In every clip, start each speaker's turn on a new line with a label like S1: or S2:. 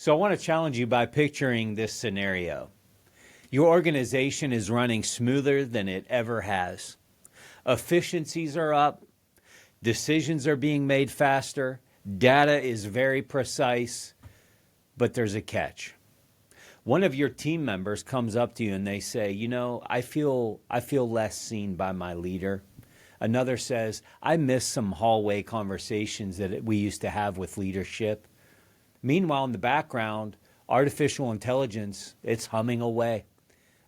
S1: So I want to challenge you by picturing this scenario. Your organization is running smoother than it ever has. Efficiencies are up, decisions are being made faster, data is very precise, but there's a catch. One of your team members comes up to you and they say, I feel less seen by my leader. Another says, I miss some hallway conversations that we used to have with leadership. Meanwhile, in the background, artificial intelligence, it's humming away,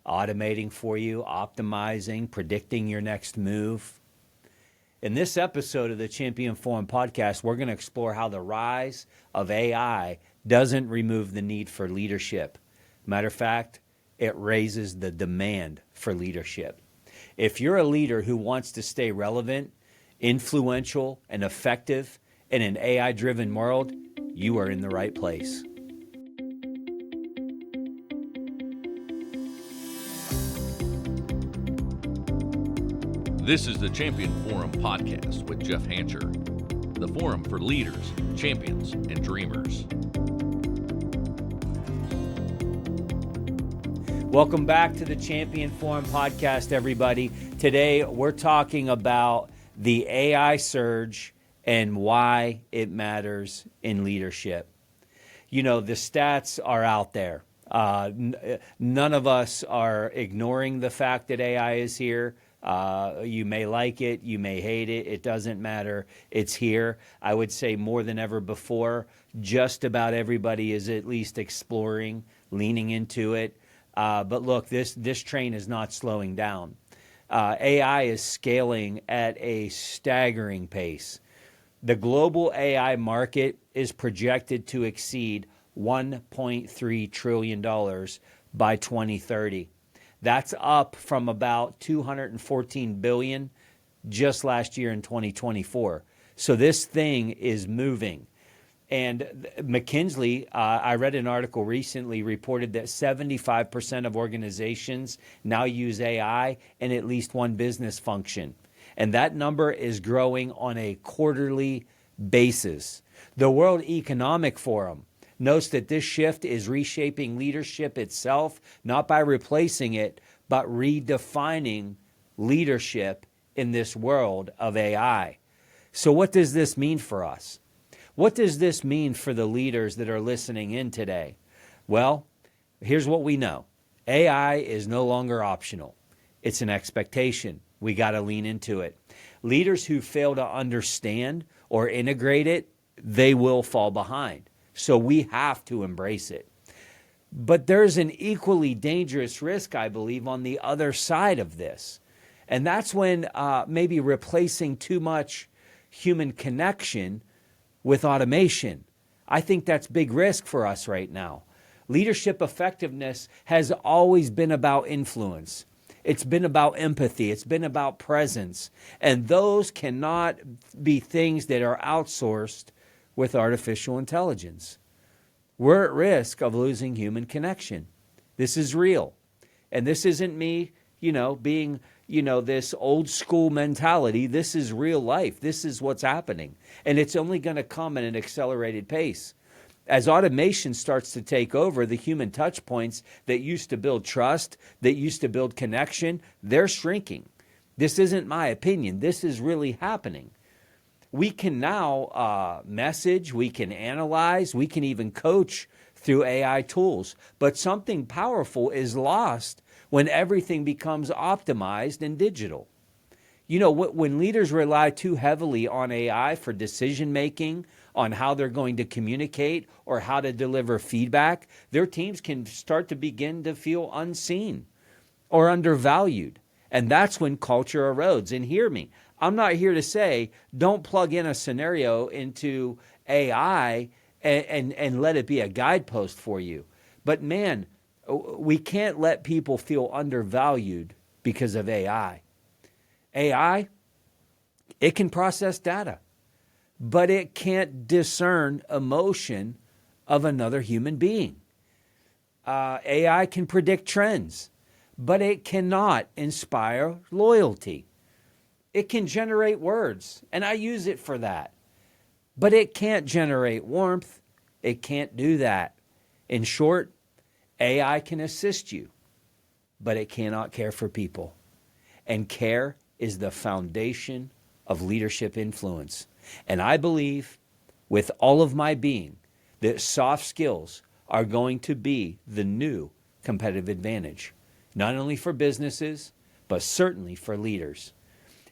S1: automating for you, optimizing, predicting your next move. In this episode of the Champion Forum podcast, we're going to explore how the rise of AI doesn't remove the need for leadership. Matter of fact, it raises the demand for leadership. If you're a leader who wants to stay relevant, influential, and effective in an AI-driven world, you are in the right place.
S2: This is the Champion Forum podcast with Jeff Hancher, the forum for leaders, champions, and dreamers.
S1: Welcome back to the Champion Forum podcast, everybody. Today, we're talking about the AI surge and why it matters in leadership. The stats are out there. None of us are ignoring the fact that AI is here. You may like it, you may hate it, it doesn't matter. It's here. I would say more than ever before, just about everybody is at least exploring, leaning into it. But look, this train is not slowing down. AI is scaling at a staggering pace. The global AI market is projected to exceed $1.3 trillion by 2030. That's up from about $214 billion just last year in 2024. So this thing is moving. And McKinsey, I read an article recently, reported that 75% of organizations now use AI in at least one business function. And that number is growing on a quarterly basis. The World Economic Forum notes that this shift is reshaping leadership itself, not by replacing it, but redefining leadership in this world of AI. So what does this mean for us? What does this mean for the leaders that are listening in today? Well, here's what we know. AI is no longer optional. It's an expectation. We got to lean into it. Leaders who fail to understand or integrate it, they will fall behind. So we have to embrace it. But there's an equally dangerous risk, I believe, on the other side of this. And that's when maybe replacing too much human connection with automation. I think that's big risk for us right now. Leadership effectiveness has always been about influence. It's been about empathy. It's been about presence. And those cannot be things that are outsourced with artificial intelligence. We're at risk of losing human connection. This is real. And this isn't me, being, this old school mentality. This is real life. This is what's happening. And it's only going to come at an accelerated pace. As automation starts to take over, the human touch points that used to build trust, that used to build connection, they're shrinking. This isn't my opinion. This is really happening. We can now message, we can analyze, we can even coach through AI tools. But something powerful is lost when everything becomes optimized and digital. When leaders rely too heavily on AI for decision making, on how they're going to communicate or how to deliver feedback, their teams can start to begin to feel unseen or undervalued. And that's when culture erodes. And hear me, I'm not here to say don't plug in a scenario into AI and let it be a guidepost for you. But man, we can't let people feel undervalued because of AI. AI, it can process data, but it can't discern emotion of another human being. AI can predict trends, but it cannot inspire loyalty. It can generate words, and I use it for that. But it can't generate warmth. It can't do that. In short, AI can assist you, but it cannot care for people. And care is the foundation of leadership influence. And I believe with all of my being that soft skills are going to be the new competitive advantage, not only for businesses, but certainly for leaders.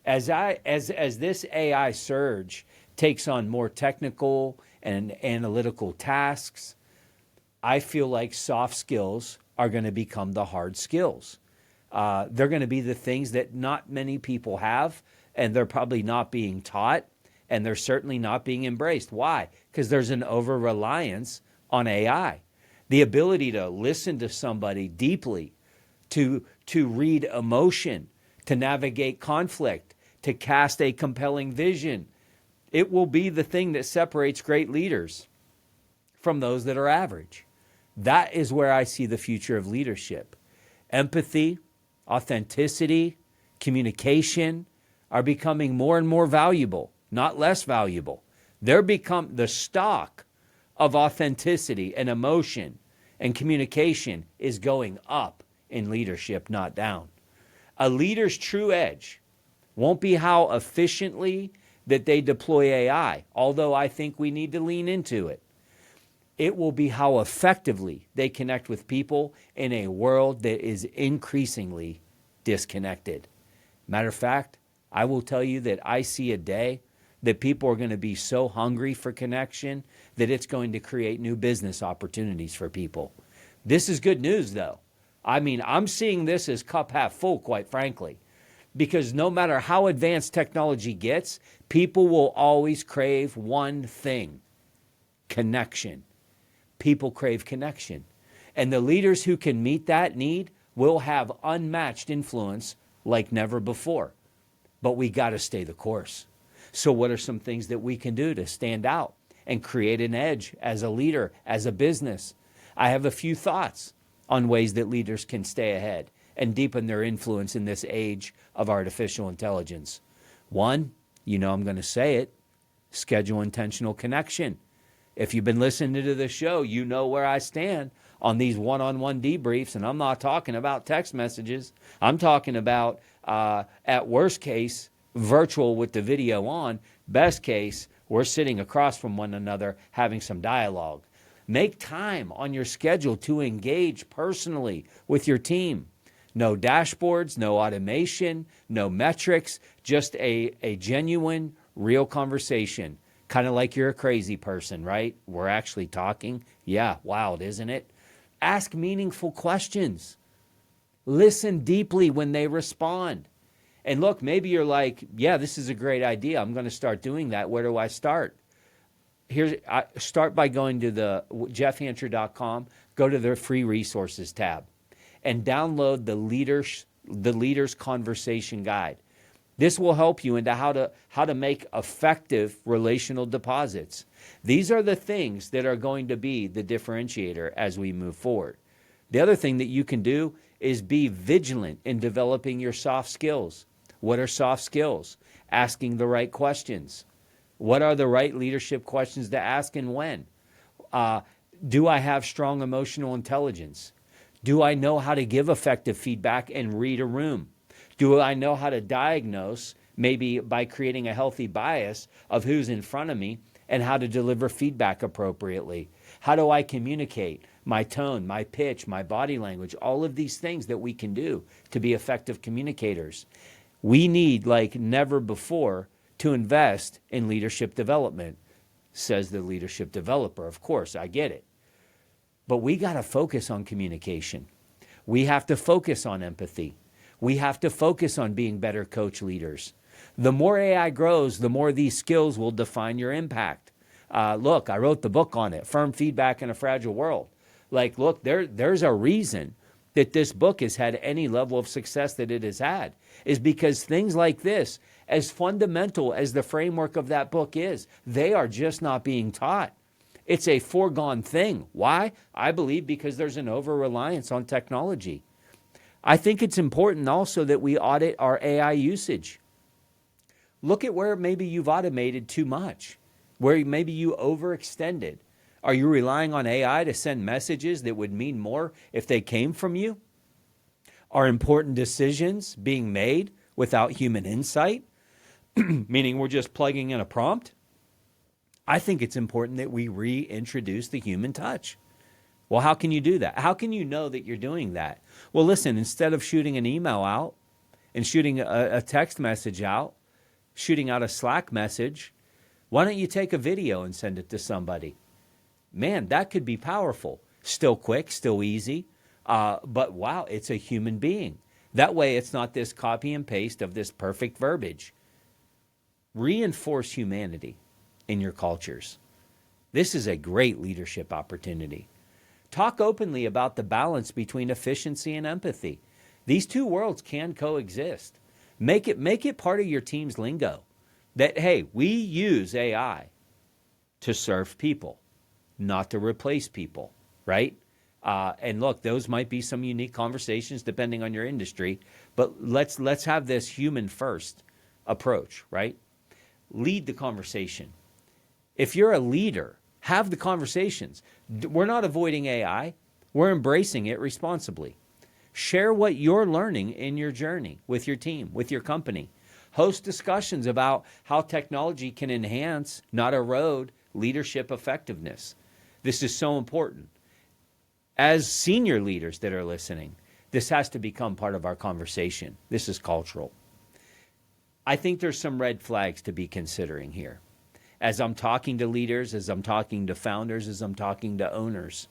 S1: As this AI surge takes on more technical and analytical tasks, I feel like soft skills are going to become the hard skills. They're going to be the things that not many people have, and they're probably not being taught, and they're certainly not being embraced. Why? Because there's an over-reliance on AI. The ability to listen to somebody deeply, to read emotion, to navigate conflict, to cast a compelling vision. It will be the thing that separates great leaders from those that are average. That is where I see the future of leadership. Empathy, authenticity, communication are becoming more and more valuable, not less valuable. They're become the stock of authenticity and emotion and communication is going up in leadership, not down. A leader's true edge won't be how efficiently that they deploy AI, although I think we need to lean into it. It will be how effectively they connect with people in a world that is increasingly disconnected. Matter of fact, I will tell you that I see a day that people are going to be so hungry for connection that it's going to create new business opportunities for people. This is good news, though. I mean, I'm seeing this as cup half full, quite frankly, because no matter how advanced technology gets, people will always crave one thing: connection. People crave connection. And the leaders who can meet that need will have unmatched influence like never before. But we got to stay the course. So what are some things that we can do to stand out and create an edge as a leader, as a business? I have a few thoughts on ways that leaders can stay ahead and deepen their influence in this age of artificial intelligence. One, I'm going to say it, schedule intentional connection. If you've been listening to the show, you know where I stand on these one-on-one debriefs, and I'm not talking about text messages. I'm talking about, at worst case, virtual with the video on. Best case, we're sitting across from one another having some dialogue. Make time on your schedule to engage personally with your team. No dashboards, no automation, no metrics, just a genuine, real conversation. Kind of like you're a crazy person, right? We're actually talking. Yeah, wild, isn't it? Ask meaningful questions. Listen deeply when they respond. And look, maybe you're like, yeah, this is a great idea. I'm going to start doing that. Where do I start? Start by going to the jeffhancher.com, go to the free resources tab, and download the leaders conversation guide. This will help you into how to make effective relational deposits. These are the things that are going to be the differentiator as we move forward. The other thing that you can do is be vigilant in developing your soft skills. What are soft skills? Asking the right questions. What are the right leadership questions to ask and when? Do I have strong emotional intelligence? Do I know how to give effective feedback and read a room? Do I know how to diagnose, maybe by creating a healthy bias of who's in front of me, and how to deliver feedback appropriately? How do I communicate? My tone, my pitch, my body language, all of these things that we can do to be effective communicators. We need, like never before, to invest in leadership development, says the leadership developer. Of course, I get it. But we got to focus on communication. We have to focus on empathy. We have to focus on being better coach leaders. The more AI grows, the more these skills will define your impact. Look, I wrote the book on it, Firm Feedback in a Fragile World. Like, look, there's a reason that this book has had any level of success that it has had, is because things like this, as fundamental as the framework of that book is, they are just not being taught. It's a foregone thing. Why? I believe because there's an over-reliance on technology. I think it's important also that we audit our AI usage. Look at where maybe you've automated too much, where maybe you overextended. Are you relying on AI to send messages that would mean more if they came from you? Are important decisions being made without human insight? Meaning we're just plugging in a prompt? I think it's important that we reintroduce the human touch. Well, how can you do that? How can you know that you're doing that? Well, listen, instead of shooting an email out and shooting a text message out, shooting out a Slack message, why don't you take a video and send it to somebody? Man, that could be powerful. Still quick, still easy. But wow, it's a human being. That way it's not this copy and paste of this perfect verbiage. Reinforce humanity in your cultures. This is a great leadership opportunity. Talk openly about the balance between efficiency and empathy. These two worlds can coexist. Make it part of your team's lingo that, hey, we use AI to serve people, not to replace people, right? And look, those might be some unique conversations depending on your industry, but let's have this human first approach, right? Lead the conversation. If you're a leader, have the conversations. We're not avoiding AI. We're embracing it responsibly. Share what you're learning in your journey with your team, with your company. Host discussions about how technology can enhance, not erode, leadership effectiveness. This is so important. As senior leaders that are listening, this has to become part of our conversation. This is cultural. I think there's some red flags to be considering here. As I'm talking to leaders, as I'm talking to founders, as I'm talking to owners,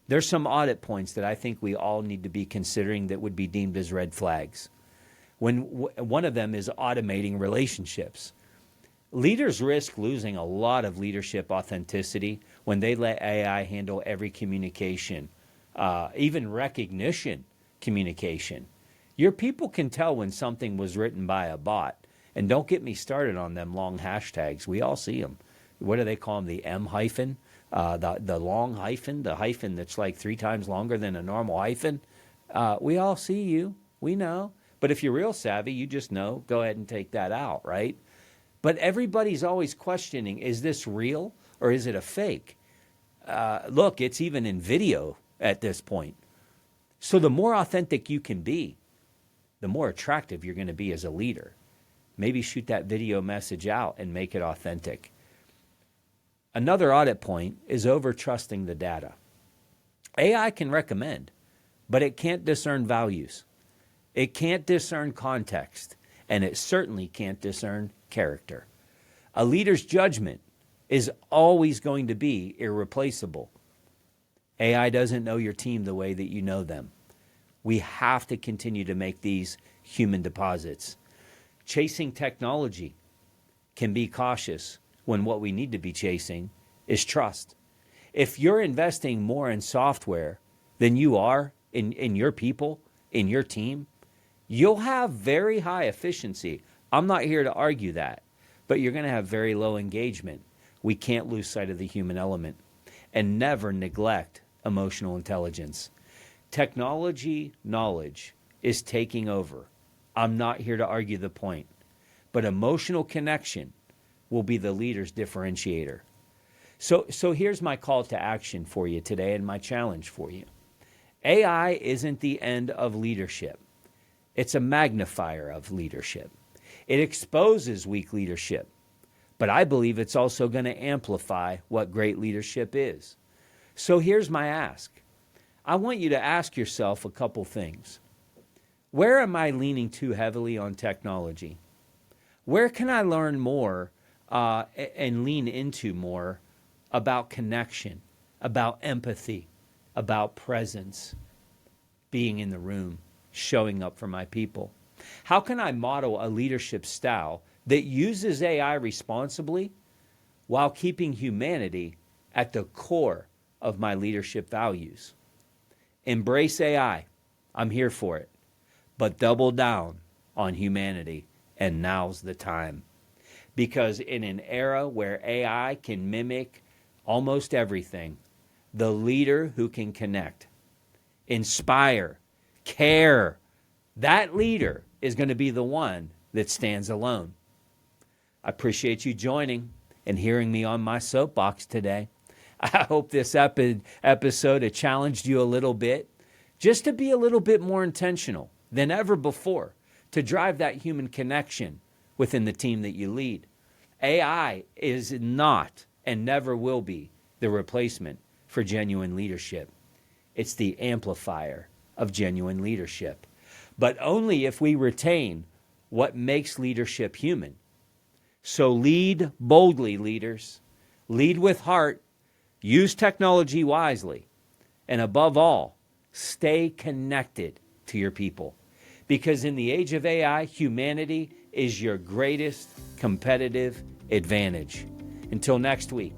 S1: there's some audit points that I think we all need to be considering that would be deemed as red flags. One of them is automating relationships. Leaders risk losing a lot of leadership authenticity when they let AI handle every communication, even recognition communication. Your people can tell when something was written by a bot. And don't get me started on them long hashtags. We all see them. What do they call them? The M hyphen, the long hyphen, the hyphen that's like 3 times longer than a normal hyphen. We all see you. We know. But if you're real savvy, you just know, go ahead and take that out, right? But everybody's always questioning, is this real or is it a fake? Look, it's even in video at this point. So the more authentic you can be, the more attractive you're going to be as a leader. Maybe shoot that video message out and make it authentic. Another audit point is over-trusting the data. AI can recommend, but it can't discern values. It can't discern context, and it certainly can't discern character. A leader's judgment is always going to be irreplaceable. AI doesn't know your team the way that you know them. We have to continue to make these human deposits. Chasing technology can be cautious when what we need to be chasing is trust. If you're investing more in software than you are in your people, in your team, you'll have very high efficiency. I'm not here to argue that, but you're going to have very low engagement. We can't lose sight of the human element and never neglect emotional intelligence. Technology knowledge is taking over. I'm not here to argue the point, but emotional connection will be the leader's differentiator. So here's my call to action for you today and my challenge for you. AI isn't the end of leadership. It's a magnifier of leadership. It exposes weak leadership, but I believe it's also going to amplify what great leadership is. So here's my ask. I want you to ask yourself a couple things. Where am I leaning too heavily on technology? Where can I learn more and lean into more about connection, about empathy, about presence, being in the room, showing up for my people? How can I model a leadership style that uses AI responsibly while keeping humanity at the core of my leadership values? Embrace AI. I'm here for it. But double down on humanity, and now's the time. Because in an era where AI can mimic almost everything, the leader who can connect, inspire, care, that leader is going to be the one that stands alone. I appreciate you joining and hearing me on my soapbox today. I hope this episode has challenged you a little bit, just to be a little bit more intentional than ever before to drive that human connection within the team that you lead. AI is not and never will be the replacement for genuine leadership. It's the amplifier of genuine leadership, but only if we retain what makes leadership human. So lead boldly, leaders. Lead with heart. Use technology wisely. And above all, stay connected to your people. Because in the age of AI, humanity is your greatest competitive advantage. Until next week,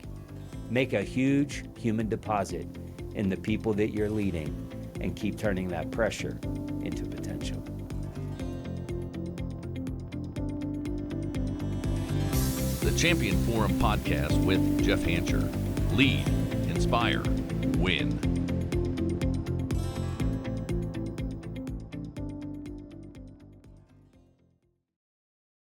S1: make a huge human deposit in the people that you're leading and keep turning that pressure into potential.
S2: The Champion Forum Podcast with Jeff Hancher. Lead, inspire, win.